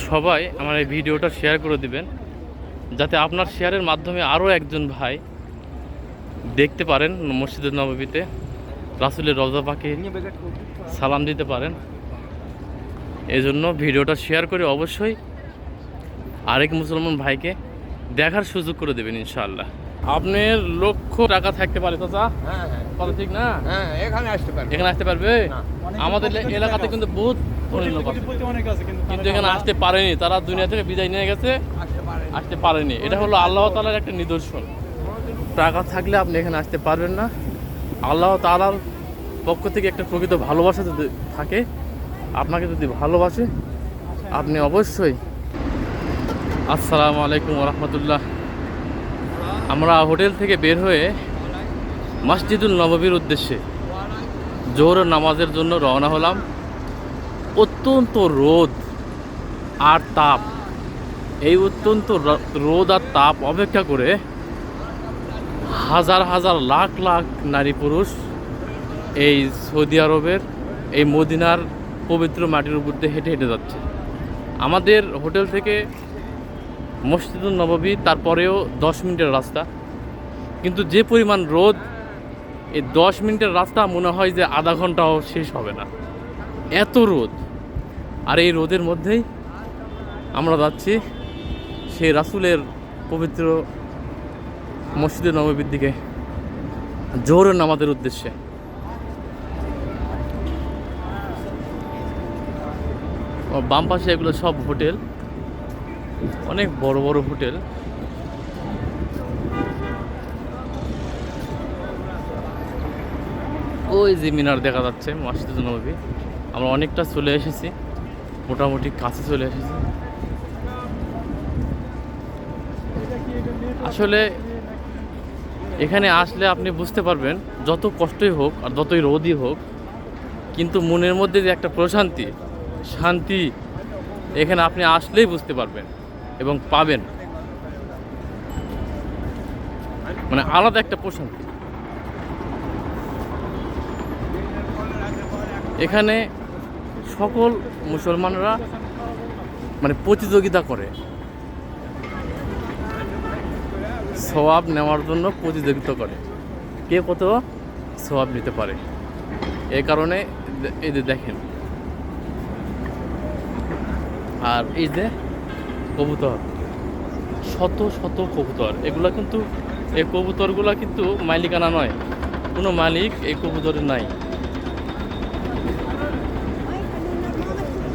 সবাই আমার এই ভিডিওটা শেয়ার করে দিবেন, যাতে আপনার শেয়ারের মাধ্যমে আরও একজন ভাই দেখতে পারেন, মসজিদে নববীতে রাসূলের রওজা পাকে সালাম দিতে পারেন। এই জন্য ভিডিওটা শেয়ার করে অবশ্যই আরেক মুসলমান ভাইকে দেখার সুযোগ করে দেবেন ইনশাআল্লাহ। আপনার লক্ষ টাকা থাকতে পারে চাচা, কথা ঠিক না? এখানে আসতে পারবে, এখানে আসতে পারবে। আমাদের এলাকাতে কিন্তু বহুত লোক আছে কিন্তু এখানে আসতে পারেনি, তারা দুনিয়া থেকে বিদায় নিয়ে গেছে, আসতে পারেনি। এটা হলো আল্লাহ তাআলার একটা নিদর্শন। টাকা থাকলে আপনি এখানে আসতে পারবেন না। আল্লাহ তাআলার পক্ষ থেকে একটা প্রকৃত ভালোবাসা যদি থাকে, আপনাকে যদি ভালোবাসে, আপনি অবশ্যই। আসসালামু আলাইকুম ওয়া রাহমাতুল্লাহ। আমরা হোটেল থেকে বের হয়ে মসজিদুল নববীর উদ্দেশ্যে জোহরের নামাজের জন্য রওনা হলাম। অত্যন্ত রোদ আর তাপ, এই অত্যন্ত রোদ আর তাপ অপেক্ষা করে হাজার হাজার লাখ লাখ নারী পুরুষ এই সৌদি আরবের এই মদিনার পবিত্র মাটির উপর দিয়ে হেঁটে হেঁটে যাচ্ছে। আমাদের হোটেল থেকে মসজিদুল নববী তারপরেও 10 মিনিটের রাস্তা, কিন্তু যে পরিমাণ রোদ, এই 10 মিনিটের রাস্তা মনে হয় যে আধা ঘন্টাও শেষ হবে না, এত রোদ। আর এই রোদের মধ্যেই আমরা যাচ্ছি সেই রাসূলের পবিত্র মসজিদে নববীর দিকে জোহরের নামাজের উদ্দেশ্যে। বাম পাশে এগুলো সব হোটেল, অনেক বড় বড় হোটেল। ওই যে মিনার দেখা যাচ্ছে মসজিদুল নববী। আমরা অনেকটা চলে এসেছি, মোটামুটি কাছে চলে এসেছি। আসলে এখানে আসলে আপনি বুঝতে পারবেন, যত কষ্টই হোক আর যতই রোদই হোক, কিন্তু মনের মধ্যে যে একটা প্রশান্তি, শান্তি, এখানে আপনি আসলেই বুঝতে পারবেন এবং পাবেন। মানে আলাদা একটা প্রশান্তি। এখানে সকল মুসলমানরা মানে প্রতিযোগিতা করে, সওয়াব নেওয়ার জন্য প্রতিযোগিতা করে, কে কত সওয়াব নিতে পারে। এই কারণে এই যে দেখেন, আর এই যে কবুতর, শত শত কবুতর। এগুলা কিন্তু, এই কবুতরগুলা কিন্তু মালিকানা নয়, কোনো মালিক এই কবুতরের নাই।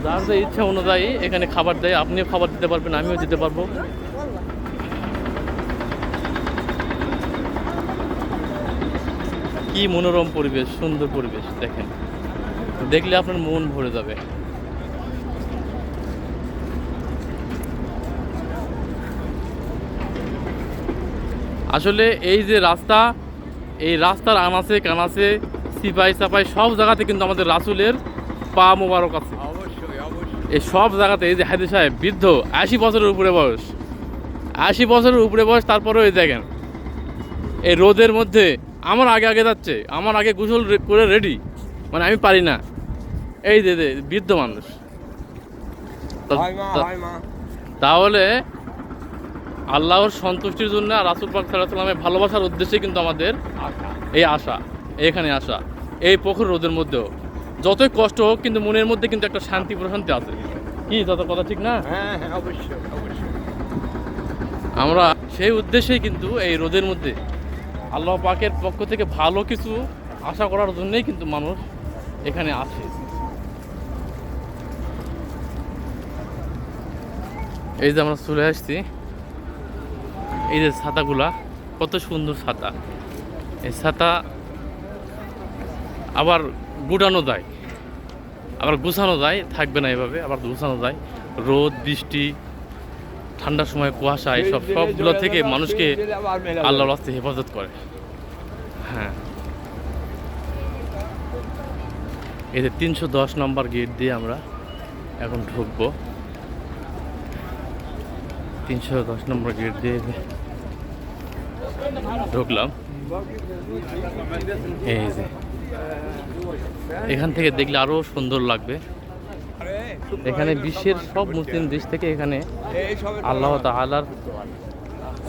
যার যে ইচ্ছা অনুযায়ী এখানে খাবার দেয়, আপনিও খাবার দিতে পারবেন, আমিও দিতে পারবো। কি মনোরম পরিবেশ, সুন্দর পরিবেশ দেখেন, দেখলে আপনার মন ভরে যাবে। আসলে এই যে রাস্তা, এই রাস্তার আনাচে কানাচে, সিপাই সাপাই সব জায়গাতে কিন্তু আমাদের রাসূলের পা মোবারক আছে। এই সব জায়গাতে। এই যে হাদি সাহেব বৃদ্ধ, 80 বছরের উপরে বয়স, 80 বছরের উপরে বয়স, তারপরেও এই দেখেন এই রোদের মধ্যে আমার আগে আগে যাচ্ছে, আমার আগে গোসল করে রেডি, মানে আমি পারি না। এই যে বৃদ্ধ মানুষ। তাহলে আল্লাহর সন্তুষ্টির জন্য আর রাসূল পাক সাল্লাল্লাহু আলাইহি ওয়াসাল্লামের ভালোবাসার উদ্দেশ্যে কিন্তু আমাদের এই আশা, এখানে আসা, এই প্রখর রোদের মধ্যেও যতই কষ্ট হোক, কিন্তু মনের মধ্যে কিন্তু একটা শান্তি প্রশান্তি আছে। কি যত কথা ঠিক না? হ্যাঁ হ্যাঁ, অবশ্যই অবশ্যই। আমরা সেই উদ্দেশ্যেই কিন্তু এই রোদের মধ্যে আল্লাহ পাকের পক্ষ থেকে ভালো কিছু আশা করার জন্যই কিন্তু মানুষ এখানে আসে। এই যে আমরা চলে আসছি, এই যে ছাতাগুলা, কত সুন্দর ছাতা। এই ছাতা আবার গুটানো যায়, আবার গুছানো যায়, থাকবে না এভাবে, আবার গুছানো যায়। রোদ, বৃষ্টি, ঠান্ডার সময় কুয়াশা, এইসব সবগুলো থেকে মানুষকে আল্লাহর রাস্তায় হেফাজত করে। হ্যাঁ, এই যে 310 নম্বর গেট দিয়ে আমরা এখন ঢুকবো। 310 নম্বর গেট দিয়ে ঢুকলাম। এই যে এখান থেকে দেখলে আরো সুন্দর লাগবে। এখানে বিশ্বের সব মুসলিম দেশ থেকে এখানে এই সবে আল্লাহ তাআলার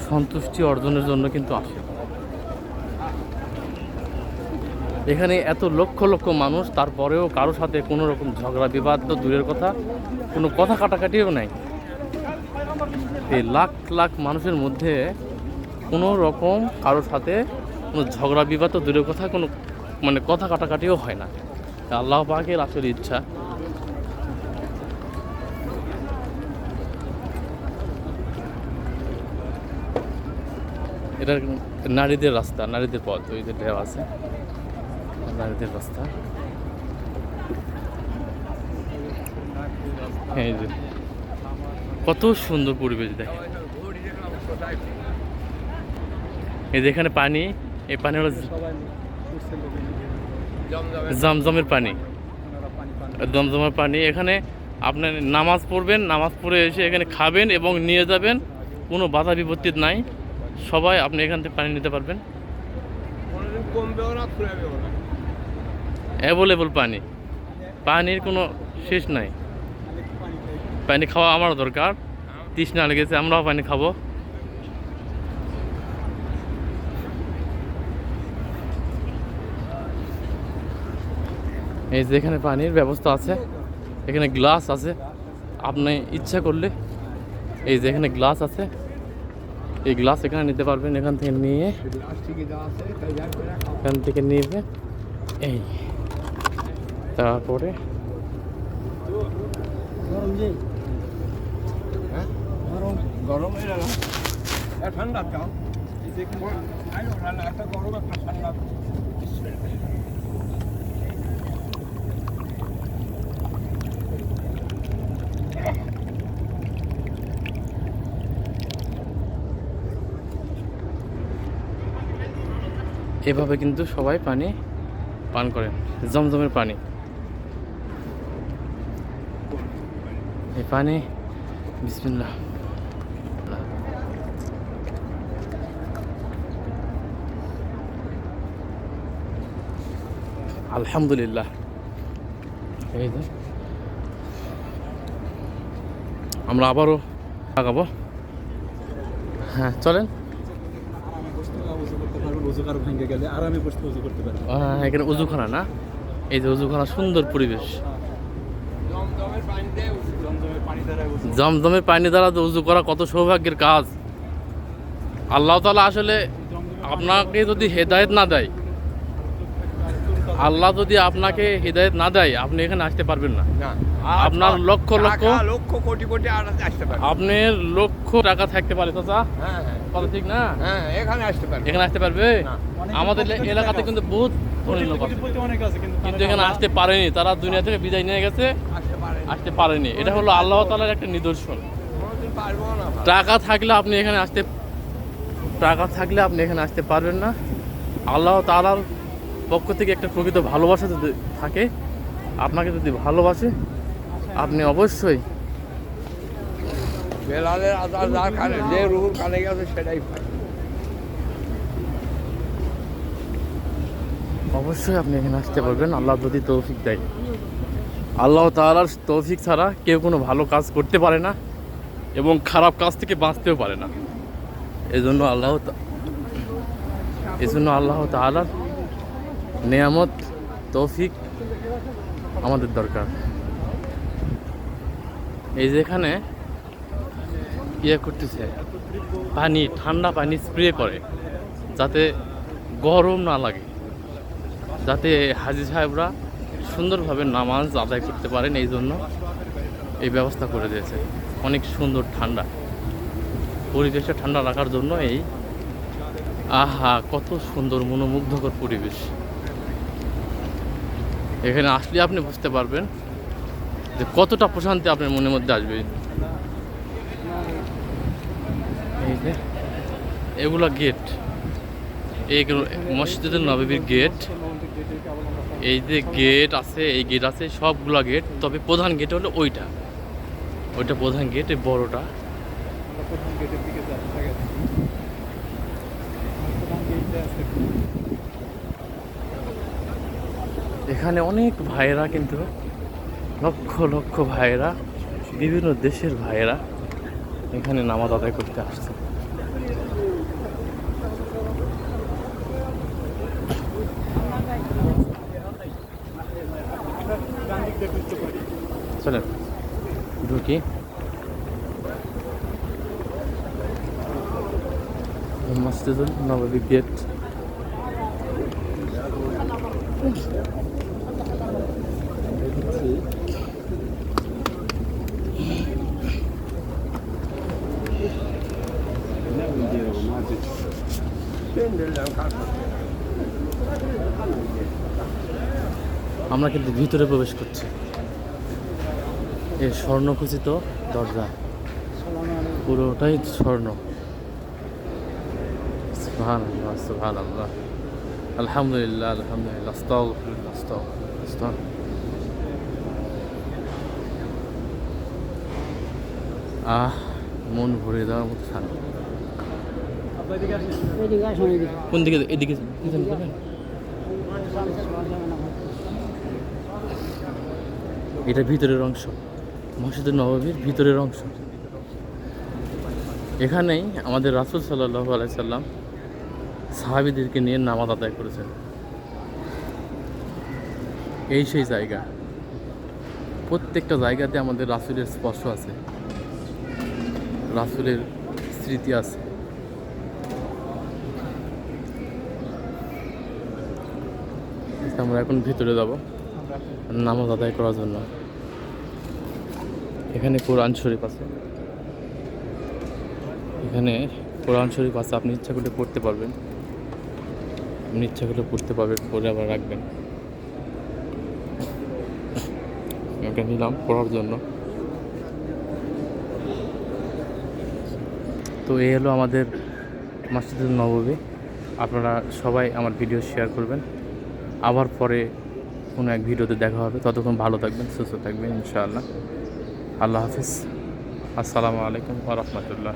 সন্তুষ্টি অর্জনের জন্য কিন্তু আসে। এখানে এত লক্ষ লক্ষ মানুষ, তারপরেও কারো সাথে কোনো রকম ঝগড়া বিবাদ তো দূরের কথা, কোনো কথা কাটাকাটিও নাই। এই লাখ লাখ মানুষের মধ্যে কোনো রকম কারোর সাথে কোনো ঝগড়া বিবাদ তো দূরের কথা, কোনো মানে কথা কাটাকাটিও হয় না। আল্লাহ পাকের আসলে ইচ্ছা। এটা নারীদের রাস্তা, নারীদের পথ, ওই যে দেওয়া আছে নারীদের রাস্তা। এই যে কত সুন্দর পরিবেশ দেখেন। এই যে এখানে পানি, এই পানি হলো জমজমের পানি, জমজমের পানি। এখানে আপনি নামাজ পড়বেন, নামাজ পড়ে এসে এখানে খাবেন এবং নিয়ে যাবেন, কোনো বাধা বিপত্তি নাই। সবাই আপনি এখান থেকে পানি নিতে পারবেন। অ্যাভেলেবল পানি, পানির কোনো শেষ নাই। পানি খাওয়া আমারও দরকার, তৃষ্ণা লেগেছে, আমরাও পানি খাবো। এই যে এখানে পানির ব্যবস্থা আছে, এখানে গ্লাস আছে, আপনি ইচ্ছা করলে এই যে এখানে গ্লাস আছে, এই গ্লাস এখানে নিতে পারবেন। এখান থেকে নিয়ে এখান থেকে নিবে, এই তারপরে গরম ঠান্ডা চাও একটা গরম একটা ঠান্ডা। এভাবে কিন্তু সবাই পানি পান করেন, জমজমের পানি। এই পানি বিসমিল্লাহ। আলহামদুলিল্লাহ। এই যে আমরা আবারও লাগাবো। হ্যাঁ চলেন। এখানে উজুখানা না, এই যে উজুখানা, সুন্দর পরিবেশ। জমজমের পানি দ্বারা উজু করা কত সৌভাগ্যের কাজ। আল্লাহ তাআলা আসলে আপনাকে যদি হেদায়েত না দেয়, আল্লাহ যদি আপনাকে হেদায়েত না দেয়, আপনি এখানে আসতে পারবেন না। আপনার লক্ষ লক্ষ লক্ষ কোটি কোটি আসতে পারে, আপনার লক্ষ টাকা থাকতে পারে চাচা, হ্যাঁ হ্যাঁ কথা ঠিক না? হ্যাঁ এখানে আসতে পারবে, এখানে আসতে পারবে। আমাদের এলাকাতে কিন্তু বহুত ধনী লোক আছে, কিন্তু এখানে আসতে পারেনি। তারা দুনিয়া থেকে বিদায় নিয়ে গেছে, আসতে পারেনি। এটা হলো আল্লাহ তাআলার একটা নিদর্শন। টাকা থাকলে আপনি এখানে আসতে পারবেন না। আল্লাহ তাআলার পক্ষ থেকে একটা প্রকৃত ভালোবাসা যদি থাকে, আপনাকে যদি ভালোবাসে, আপনি অবশ্যই বেলালের আজান যার কানে, যে রুহুর কানে গেছে সেটাই পায়। অবশ্যই আপনি এখানে আসতে পারবেন, আল্লাহ যদি তৌফিক দেয়। আল্লাহ তাআলার তৌফিক ছাড়া কেউ কোনো ভালো কাজ করতে পারে না এবং খারাপ কাজ থেকে বাঁচতেও পারে না। এজন্য আল্লাহ তাআলার নেয়ামত, তৌফিক আমাদের দরকার। এই যে এখানে করতেছে পানি, ঠান্ডা পানি স্প্রে করে যাতে গরম না লাগে, যাতে হাজী সাহেবরা সুন্দরভাবে নামাজ আদায় করতে পারেন। এই জন্য এই ব্যবস্থা করে দিয়েছে। অনেক সুন্দর ঠান্ডা পরিবেশটা ঠান্ডা রাখার জন্য এই আহা কত সুন্দর মনোমুগ্ধকর পরিবেশ। এখানে আসলে আপনি বুঝতে পারবেন যে কতটা প্রশান্তি আপনার মনের মধ্যে আসবে। এই যে এগুলা গেট, এইগুলো মসজিদুল নববীর গেট। এই যে গেট আছে, এই গেট আছে, সবগুলা গেট। তবে প্রধান গেট হলো ওইটা প্রধান গেট, এই বড়টা। এখানে অনেক ভাইয়েরা কিন্তু লক্ষ লক্ষ ভাইয়েরা, বিভিন্ন দেশের ভাইয়েরা এখানে নামাজ আদায় করতে আসছে। চলেন ঢুকি। মসজিদুল নববী গেট। আমরা কিন্তু ভিতরে প্রবেশ করছি। এই স্বর্ণখচিত দরজা, পুরোটাই স্বর্ণ। সুবহানাল্লাহ, সুবহানাল্লাহ, আলহামদুলিল্লাহ, আলহামদুলিল্লাহ, আস্তাগফিরুল্লাহ, আস্তাগফিরুল্লাহ। মন ভরে দেওয়ার মতো শান্তি। কোন দিকে? এদিকে পিছনে যাবেন? এটা ভিতরের অংশ, মসজিদুল নববীর ভিতরের অংশ। এখানেই আমাদের রাসূল সাল্লাল্লাহু আলাইহি সাল্লাম সাহাবীদেরকে নিয়ে নামাজ আদায় করেছেন। এই সেই জায়গা। প্রত্যেকটা জায়গাতে আমাদের রাসূলের স্পর্শ আছে, রাসূলের স্মৃতি আছে। আমরা এখন ভিতরে যাব নামাজ আদায় করার জন্য। এখানে কোরআন শরীফ আছে, এখানে কোরআন শরীফ আছে। আপনি ইচ্ছা করলে পড়তে পারবেন, আপনি ইচ্ছা করলে পড়তে পারবেন, পড়ে আবার রাখবেন। এটা নিলাম পড়ার জন্য। তো এই হলো আমাদের মসজিদুল নববী। আপনারা সবাই আমার ভিডিও শেয়ার করবেন। আবার পরে কোনো এক ভিডিওতে দেখা হবে। ততক্ষণ ভালো থাকবেন, সুস্থ থাকবেন ইনশাআল্লাহ। আল্লাহ হাফিজ। আসসালামু আলাইকুম ওয়া রাহমাতুল্লাহ।